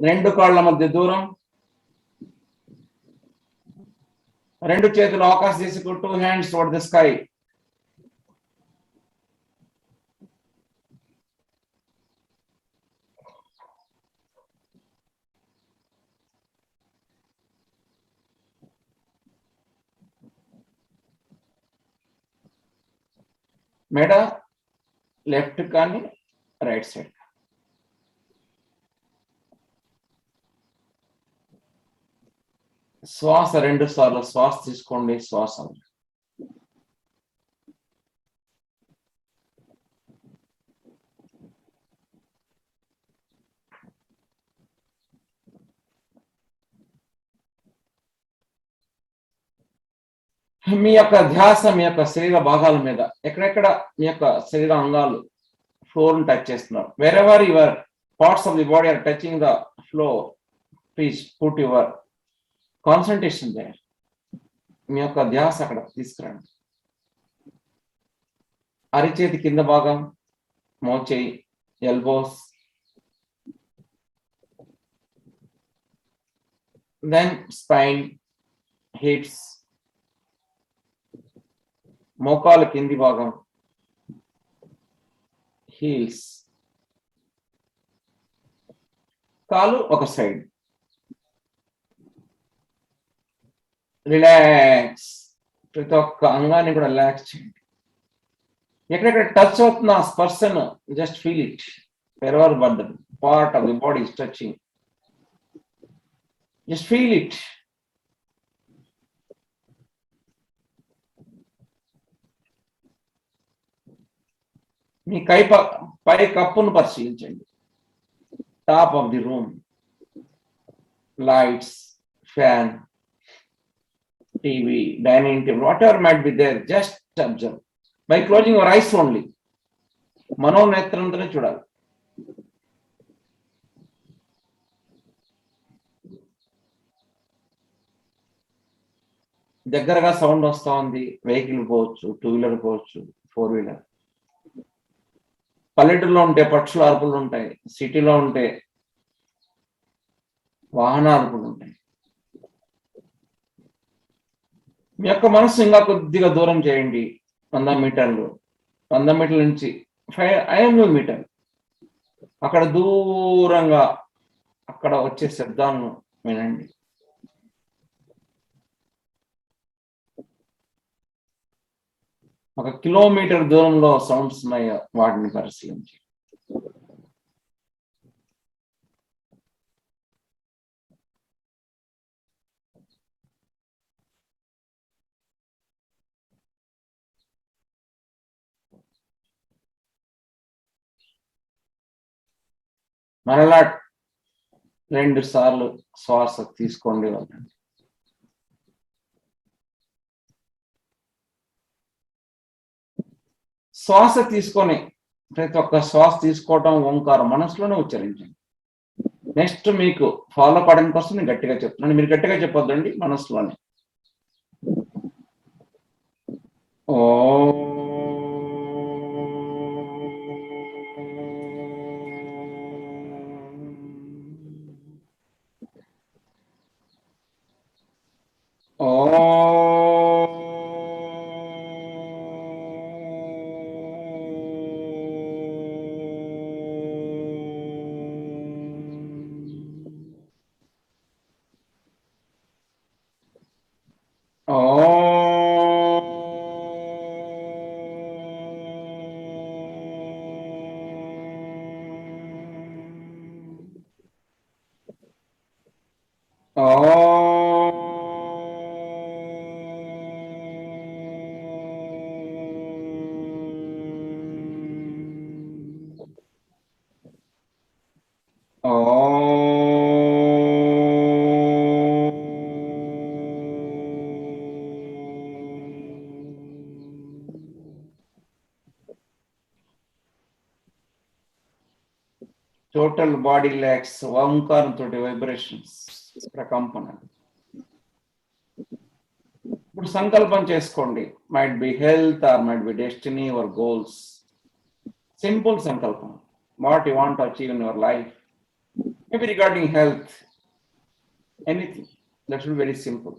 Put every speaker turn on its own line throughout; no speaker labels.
రెండు కాళ్ళ మధ్య దూరం, రెండు చేతులు ఆకాశ దిశకు, 2 hands toward the sky. మెడ లెఫ్ట్ కానీ రైట్ సైడ్. శ్వాస 2 సార్లు శ్వాస తీసుకోండి, శ్వాస మీ యొక్క ధ్యాస మీ యొక్క శరీర భాగాల మీద, ఎక్కడెక్కడ మీ యొక్క శరీర అంగాలు ఫ్లోర్ టచ్ చేస్తున్నారు. Wherever your parts of the body are touching the floor, please put your concentration there. మీ యొక్క ధ్యాస అక్కడ తీసుకురండి. అరిచేతి కింద భాగం, మోచేయి, ఎల్బోస్, దెన్ స్పైన్, హిప్స్, మోకాలు కింది భాగం, హీల్స్, కాలు ఒక సైడ్. రిలాక్స్. ప్రతి ఒక్క అంగాన్ని కూడా రిలాక్స్ చేయండి. ఎక్కడెక్కడ టచ్ అవుతున్న స్పర్శను just feel it. Wherever but the part of the body is touching, just feel it. మీ పై కప్పును పరిశీలించండి. Top of the room, lights, fan, TV, dining table, whatever might be there, just observe by closing your eyes only. మనోనేత్రంతోనే చూడాలి. దగ్గరగా sound వస్తా ఉంది. Vehicle పోవచ్చు, 2-wheeler పోవచ్చు, 4-wheeler. పల్లెటూరులో ఉంటే పక్షుల అరుపులు ఉంటాయి, సిటీలో ఉంటే వాహన అరుపులు ఉంటాయి. మీ యొక్క మనసు ఇంకా కొద్దిగా దూరం చేయండి. 100 మీటర్లు, 100 మీటర్ల నుంచి 500 మీటర్లు, అక్కడ దూరంగా అక్కడ వచ్చే శబ్దాలను వినండి. ఒక కిలోమీటర్ దూరంలో సౌండ్స్ ఉన్నాయో వాటిని పరిశీలించి. మరలా 2 సార్లు శ్వాస తీసుకోండి, వదలండి. శ్వాస తీసుకొని ప్రతి ఒక్క శ్వాస తీసుకోవటం ఓంకారం మనసులోనే ఉచ్చరించండి. నెక్స్ట్ మీకు ఫాలో కావడం కోసం నేను గట్టిగా చెప్తున్నాను. మీరు గట్టిగా చెప్పొద్దండి, మనసులోనే. ఓ టోటల్ బాడీ రిలాక్స్. ఓంకారం తోటి వైబ్రేషన్స్, ప్రకంపన. ఇప్పుడు సంకల్పం చేసుకోండి. Might be health or might be destiny or goals. Simple సంకల్పం. What you want to achieve in your life. maybe regarding health, anything. That should be very simple.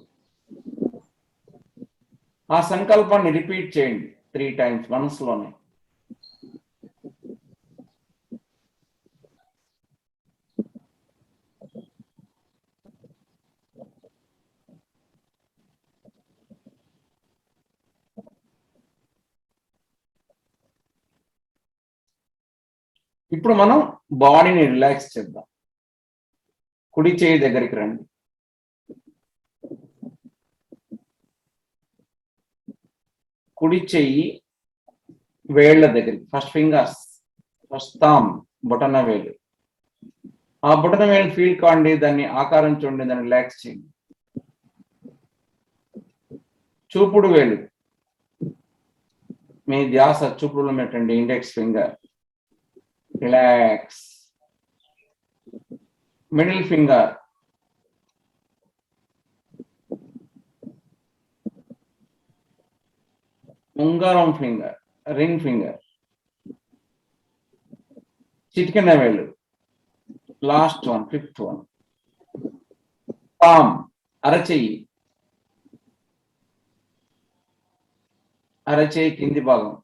ఆ సంకల్పాన్ని repeat చేయండి 3 times మనసులోనే. ఇప్పుడు మనం బాడీని రిలాక్స్ చేద్దాం. కుడి చేయి దగ్గరికి రండి. కుడి చెయ్యి వేళ్ల దగ్గరికి, ఫస్ట్ ఫింగర్స్, ఫస్ట్ థంబ్, బొటన వేలు. ఆ బొటన వేలు ఫీల్ కాండి, దాన్ని ఆకారం చూడండి, దాన్ని రిలాక్స్ చేయండి. చూపుడు వేలు, మీ ధ్యాస చూపుడులో పెట్టండి. Index finger relax. Middle finger, ఉంగరం ఫింగర్, రింగ్ ఫింగర్, చిటికెన వేలు, last one, fifth one. Palm, అరచెయ్యి, అరచేయి కింది భాగం.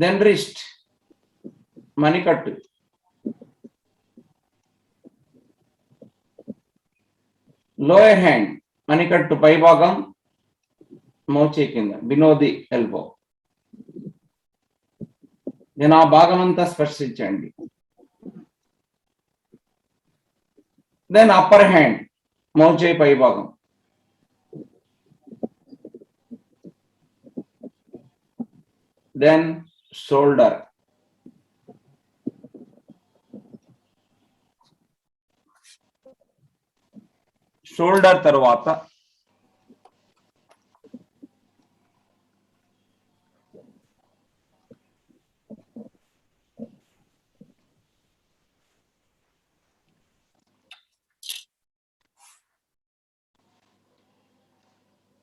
దెన్ రిస్ట్, మణికట్టు. లోయర్ హ్యాండ్, మణికట్టు పై భాగం, మోచేయి కింద, వినోది ఎల్బో. నేను ఆ భాగం అంతా స్పర్శించండి. దెన్ అప్పర్ హ్యాండ్, మోచేయి పై భాగం. Then shoulder. షోల్డర్ తర్వాత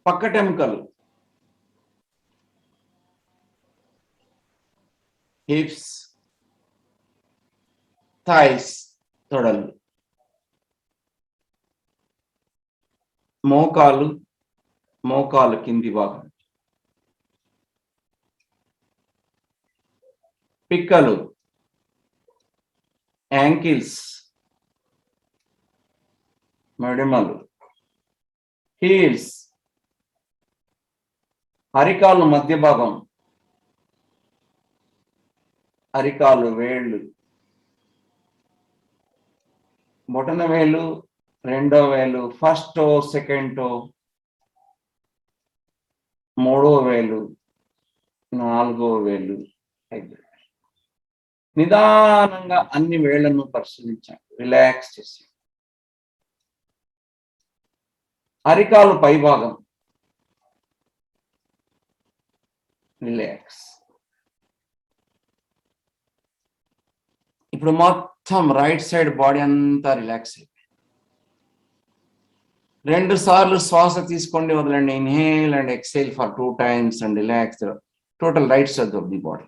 పక్కటెముకలు, హిప్స్, థైస్, తొడలు, మోకాలు, మోకాలు కింది భాగం, పిక్కలు, యాంకిల్స్, మడిమలు, హీల్స్, అరికాలు మధ్య భాగం, అరికాలు వేళ్ళు, బొటన వేలు, రెండో వేలు, ఫస్ట్ టో, సెకండ్ టో, మూడో వేలు, నాలుగో వేలు, ఐదు. నిదానంగా అన్ని వేళ్లను పరిశీలించండి, రిలాక్స్ చేసి. అరికాలు పై భాగం రిలాక్స్. ఇప్పుడు మొత్తం రైట్ సైడ్ బాడీ అంతా రిలాక్స్ అయిపోయింది. 2 సార్లు శ్వాస తీసుకోండి, వదలండి. Inhale and exhale for 2 times and relax total right side of the body.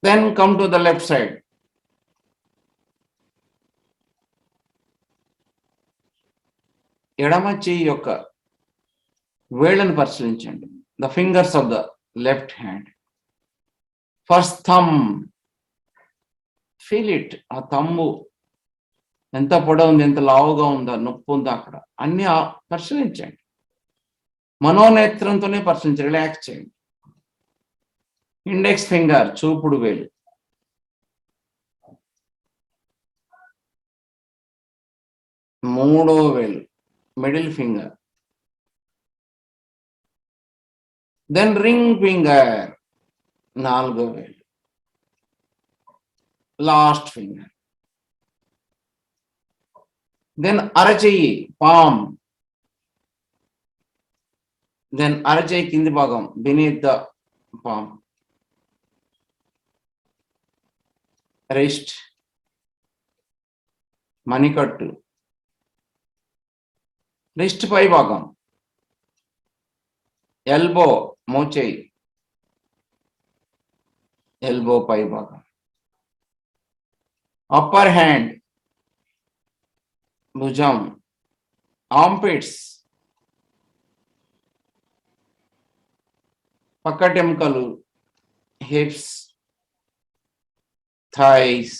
Then come to the left side. ఎడమ చేయి యొక్క వేళ్లను పరిశీలించండి. The fingers of the left hand. First thumb, feel it. ఆ థంబు ఎంత పొడవు ఉంది, ఎంత లావుగా ఉందా, నొప్పి ఉందా, అక్కడ అన్ని పరిశీలించండి. మనోనేత్రంతోనే పరిశీలించండి, రిలాక్స్ చేయండి. ఇండెక్స్ ఫింగర్, చూపుడు వేలు, మూడో వేలు, middle finger, then ring finger, నాలుగో వేలు, లాస్ట్ ఫింగర్. దెన్ అరచెయ్యి, పామ్. దెన్ అరచెయ్యి కింది భాగం, beneath the palm. రిస్ట్, మణికట్టు, రిస్ట్ పై భాగం, ఎల్బో మోచేయి, ఎల్బో పై భాగం. అప్పర్ హ్యాండ్ భుజం, ఆర్ంపిట్స్ పక్కటెముకలు, హిప్స్, థైస్,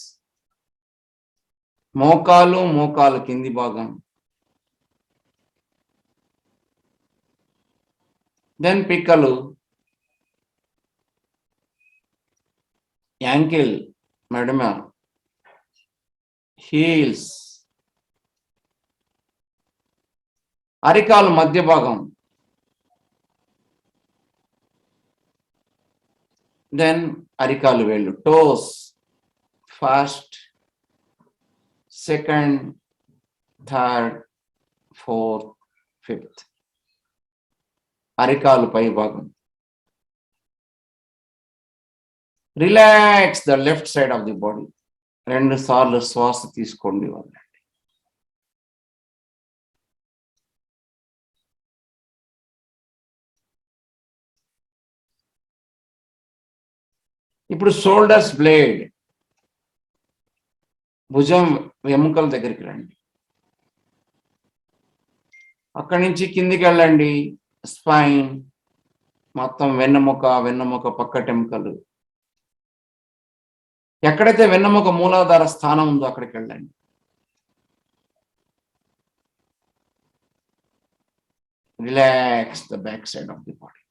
మోకాలు, మోకాలు కింది భాగం. దెన్ పిక్కలు, యాంకిల్ మెడమ, హీల్స్, అరికాలు మధ్య భాగం. దెన్ అరికాలు వేళ్ళు, toes, first, second, third, fourth, fifth. అరికాలు పై భాగం. Relax the left side of the body. 2 సార్లు శ్వాస తీసుకోండి వదలండి. ఇప్పుడు షోల్డర్స్ బ్లేడ్, భుజం వెముకల దగ్గరికి రండి. అక్కడి నుంచి కిందికి వెళ్ళండి. స్పైన్ మొత్తం, వెన్నెముక పక్కటెముకలు. ఎక్కడైతే వెన్నెముక మూలాధార స్థానం ఉందో అక్కడికి వెళ్ళండి. Relax the back side of the body.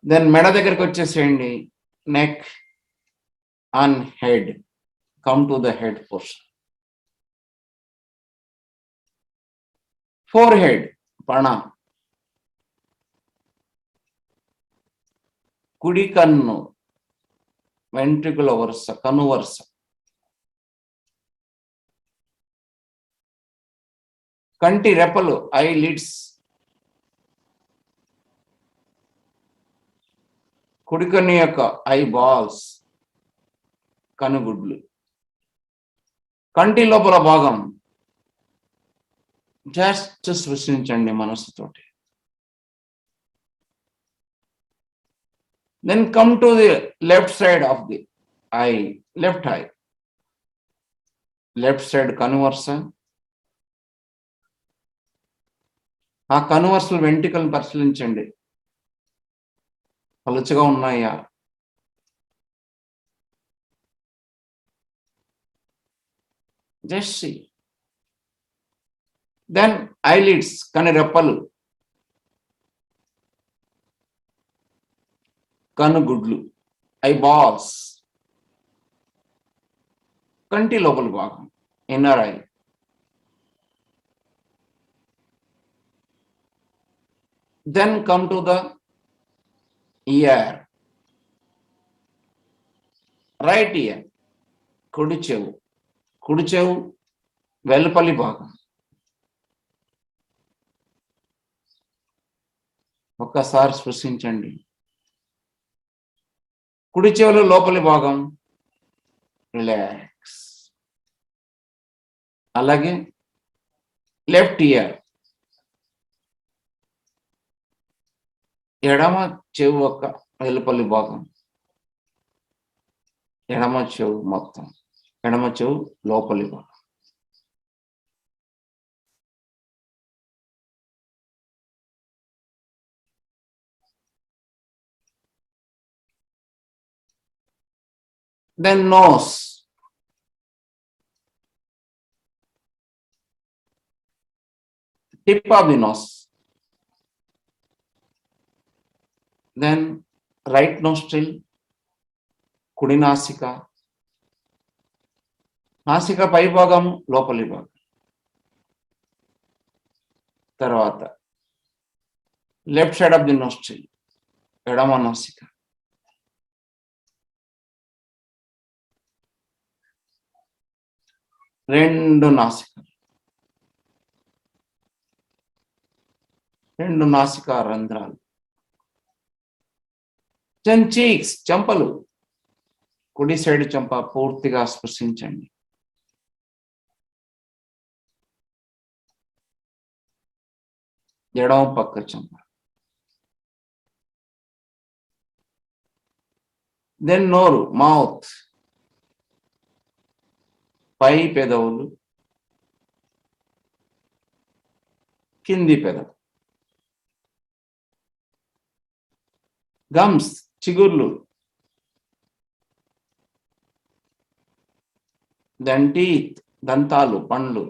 Then మెడ దగ్గరికి వచ్చేసేయండి. Neck and head. Come to the head portion. Forehead, ప్రణామ్. కుడి కన్ను, వెంట్రుకల వరుస, కను వరుస. కంటి రెప్పలు, ఐ లిడ్స్. కుడి కన్ను యొక్క ఐ బాల్స్, కనుగుడ్లు. కంటి లోపల భాగం జస్ట్ సృష్టించండి మనస్సుతోటి. Then come to the left side of the eye, left eye. Left side కనువర్స. ఆ కనువర్సలు వెంట్రుకలను పరిశీలించండి. పలుచగా ఉన్నాయా? Just see. Then eyelids, కను రెప్పలు, కనుగుడ్లు, ఐబాల్స్. కంటి లోపలి భాగం, inner I. Then come to the ear, right ear, కుడి చెవు వెలుపలి భాగం. ఒక్కసారి స్పృశించండి. కుడి చెవులు లోపలి భాగం, రిలాక్స్. అలాగే లెఫ్ట్ ఇయర్, ఎడమ చెవు ఒక వెలుపలి భాగం, ఎడమ చెవు మొత్తం, ఎడమ చెవు లోపలి భాగం. Then nose, tip of the nose. Then right nostril, కుడి నాసిక, నాసిక పై భాగం లోపలి భాగం. తర్వాత left side of the nostril, ఎడమ నాసిక. రెండు నాసికా రంధ్రాలు. చీక్స్, చెంపలు. కుడి సైడ్ చెంప పూర్తిగా స్పృశించండి. ఎడమ పక్క చెంప. దెన్ నోరు, మౌత్, పై పెదవులు, కింది పెదవు, గమ్స్, చిగుర్లు, దెన్ టీత్, దంతాలు, పండ్లు,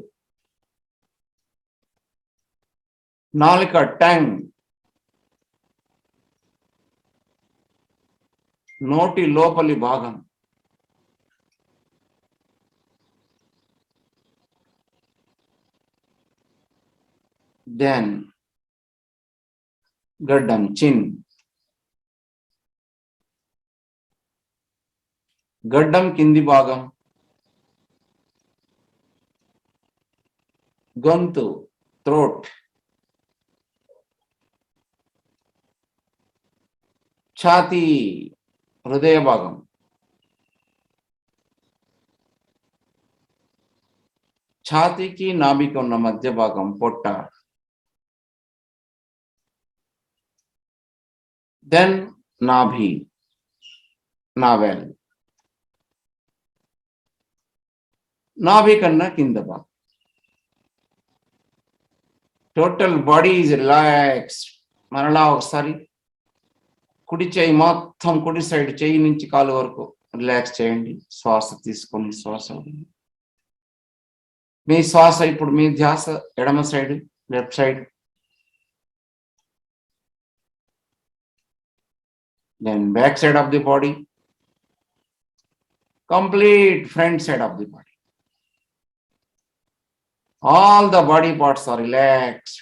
నాలుక, టంగ్, నోటి లోపలి భాగం, దెన్ గడ్డం, చిన్, గడ్డం కింది భాగం, గొంతు, థ్రోట్, ఛాతీ, హృదయ భాగం, ఛాతీకి నాభికి ఉన్న మధ్య భాగం, పొట్ట, దెన్ నాభి, నావెల్, నాభి కన్నా కింద భాగం. Total body is relaxed. మరలా ఒకసారి కుడి చేయి మొత్తం, కుడి సైడ్ చేయి నుంచి కాలు వరకు రిలాక్స్ చేయండి. శ్వాస తీసుకొని శ్వాస వదిలి. మీ శ్వాస ఇప్పుడు మీ ధ్యాస ఎడమ side, left side, then back side of the body, complete front side of the body. All the body parts are relaxed.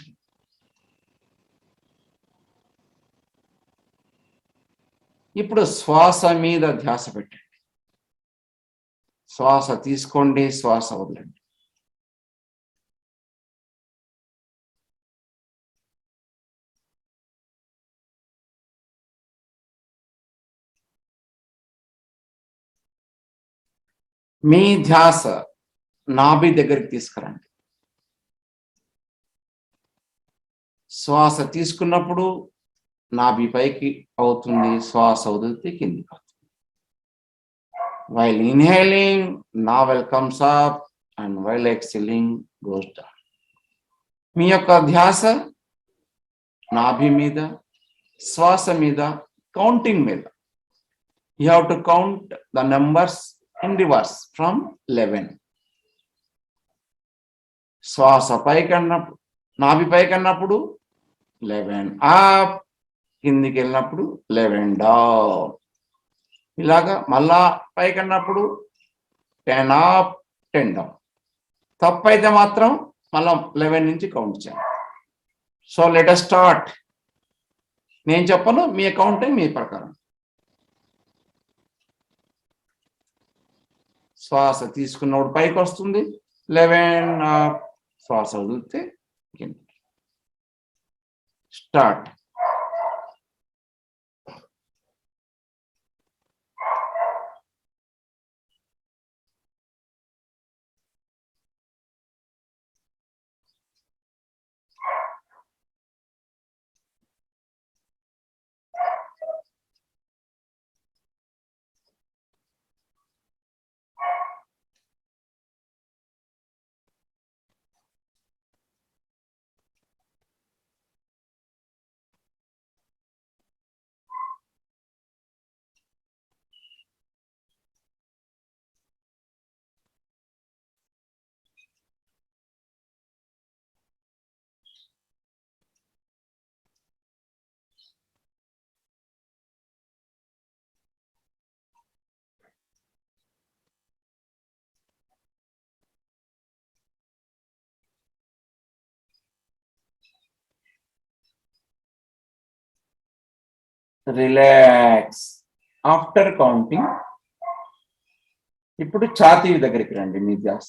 ఇప్పుడు శ్వాస మీద ధ్యాస పెట్టండి. శ్వాస తీసుకోండి, శ్వాస వదలండి. మీ ధ్యాస నాభి దగ్గరికి తీసుకురండి. శ్వాస తీసుకున్నప్పుడు నాభి పైకి అవుతుంది, శ్వాస వదిలితే కిందికి అవుతుంది. While inhaling, navel comes up and while exhaling goes down. మీ యొక్క ధ్యాస నాభి మీద, శ్వాస మీద, కౌంటింగ్ మీద. You have to count the numbers in reverse from 11. శ్వాస పైకన్నప్పుడు, నాభి పైకన్నప్పుడు 11 అప్, కిందికి వెళ్ళినప్పుడు 11 డౌన్. ఇలాగా మళ్ళా పైకన్నప్పుడు 10 అప్, 10 డౌన్. తప్పైతే మాత్రం మళ్ళా 11 నుంచి కౌంట్ చేయండి. So let us start. నేను చెప్పను, మీ కౌంటింగ్ మీ ప్రకారం. శ్వాస తీసుకున్నప్పుడు పైకి వస్తుంది 11 అప్, శ్వాస వదిలితే కిందికి. స్టార్ట్. రిలాక్స్. ఆఫ్టర్ కౌంటింగ్ ఇప్పుడు ఛాతీ దగ్గరికి రండి. మీ ధ్యాస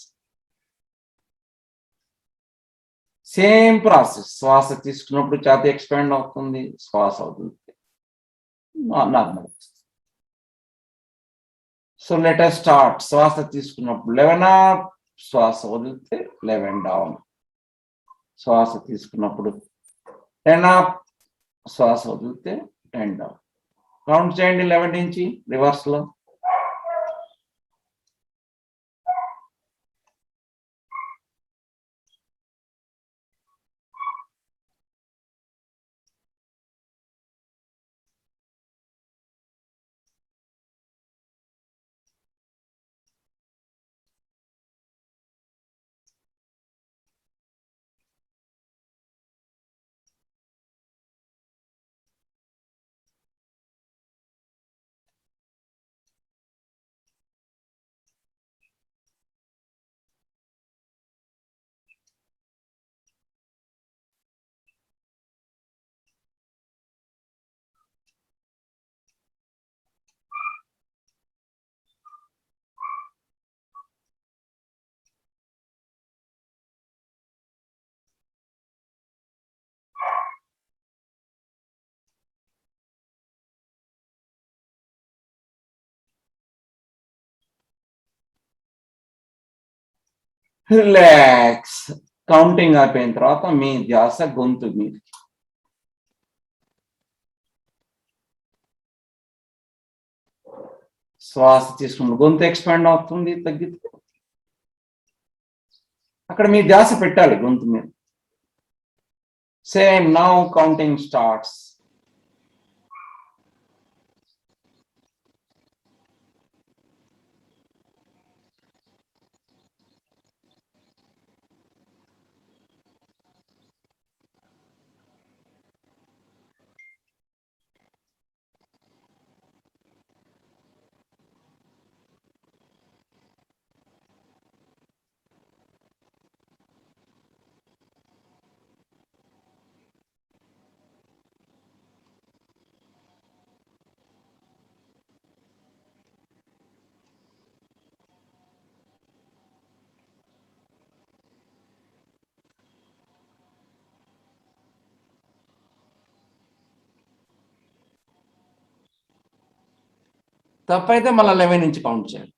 సేమ్ ప్రాసెస్. శ్వాస తీసుకున్నప్పుడు ఛాతీ ఎక్స్పాండ్ అవుతుంది, శ్వాస అవుతుంది normal. So let us start. శ్వాస తీసుకున్నప్పుడు 11 అప్, శ్వాస వదిలితే 11 డౌన్. శ్వాస తీసుకున్నప్పుడు 10 అప్, శ్వాస వదిలితే 10 డౌన్. కౌంట్ చేయండి 11 నుంచి రివర్స్ లో. రిలాక్స్. కౌంటింగ్ అయిపోయిన తర్వాత మీ ధ్యాస గొంతు మీద. శ్వాస తీసుకున్నప్పుడు గొంతు ఎక్స్పాండ్ అవుతుంది, తగ్గితే అక్కడ మీ ధ్యాస పెట్టాలి గొంతు మీద. Same now counting starts. తప్పైతే మళ్ళీ 11 నుంచి కౌంట్ చేయాలి.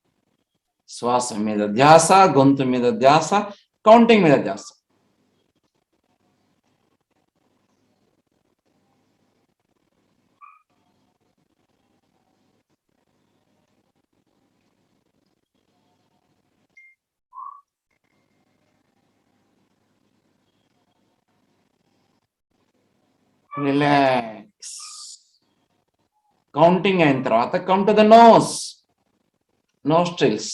శ్వాస మీద ధ్యాస, గొంతు మీద ధ్యాస, కౌంటింగ్ మీద ధ్యాస. రిలాక్స్. కౌంటింగ్ అయిన తర్వాత come to the nose, nostrils.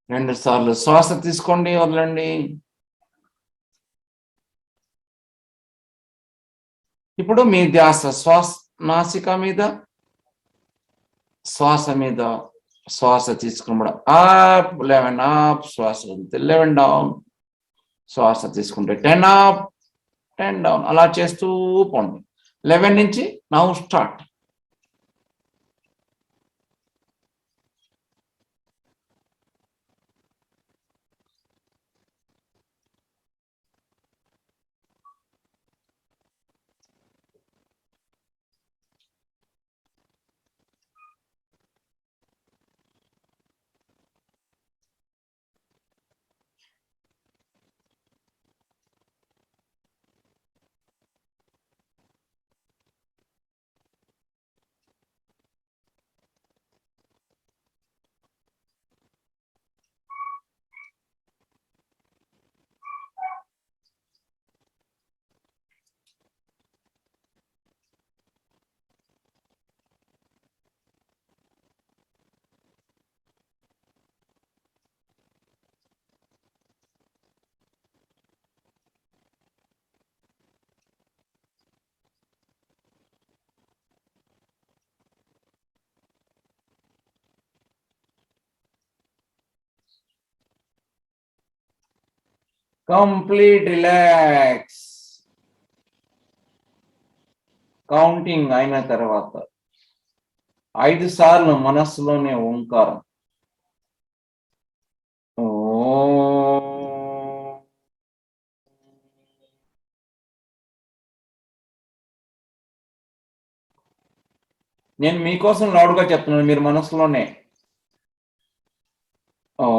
2 సార్లు శ్వాస తీసుకోండి, వదలండి. ఇప్పుడు మీ ధ్యాస శ్వాస నాసిక మీద, శ్వాస మీద. శ్వాస తీసుకున్నప్పుడు అప్ 11 అప్, శ్వాస వదిలితే 11 డౌన్. శ్వాస తీసుకుంటే 10 అప్, 10 డౌన్. అలా చేస్తూ పోండి. 11 నుంచి now start. Complete relax. Counting అయిన తర్వాత 5 సార్లు మనస్సులోనే ఓంకారం. నేను మీకోసం లౌడ్గా చెప్తున్నాను, మీరు మనసులోనే ఓ.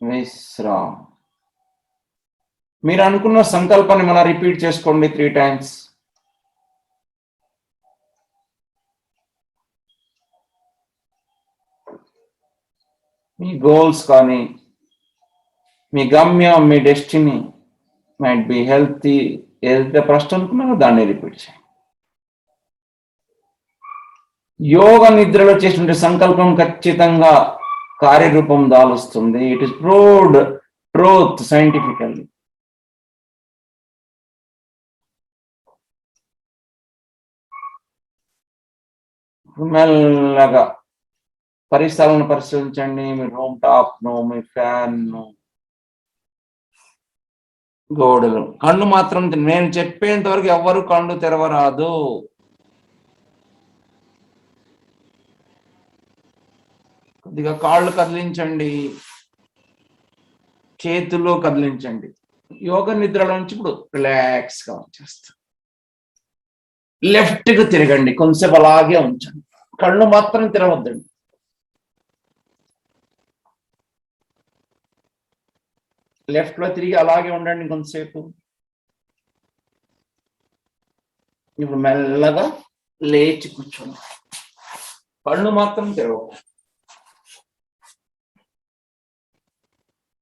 విశ్రామ్. మీరు అనుకున్న సంకల్పాన్ని మళ్ళీ రిపీట్ చేసుకోండి 3 times. మీ గోల్స్ కానీ, మీ గమ్యం, మీ డెస్టినీ మైట్ బి హెల్తీ, ఏదైతే ప్రశ్న అనుకున్నారో దాన్ని రిపీట్ చేయండి. యోగ నిద్రలో చేసినటువంటి సంకల్పం ఖచ్చితంగా కార్యరూపం దాలుస్తుంది. It is proved truth scientifically. మెల్లగా పరిసరాలను పరిశీలించండి. మీ రూమ్ టాప్ ను, మీ ఫ్యాన్ ను, గోడలు. కళ్ళు మాత్రం నేను చెప్పేంత వరకు ఎవ్వరు కళ్ళు తెరవరాదు. కొద్దిగా కాళ్ళు కదిలించండి, చేతులు కదిలించండి. యోగ నిద్రలో నుంచి ఇప్పుడు రిలాక్స్ గా వచ్చేస్తాం. లెఫ్ట్ కు తిరగండి, కొంచెంసేపు అలాగే ఉంచండి, కళ్ళు మాత్రం తెరవద్దండి. లెఫ్ట్ లో తిరిగి అలాగే ఉండండి కొంతసేపు. ఇప్పుడు మెల్లగా లేచి కూర్చోండి, కళ్ళు మాత్రం తెరవద్దు.